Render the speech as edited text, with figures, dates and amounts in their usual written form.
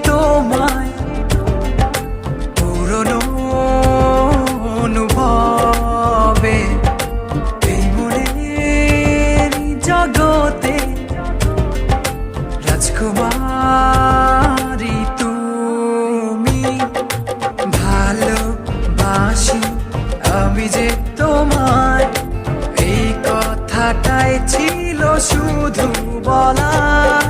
তোমায় পুরনো অনুভবে এই মনের জগতে রাজকুমারী তুমি। ভালোবাসি আমি যে তোমায়, এই কথাটাই ছিল শুধু বলার।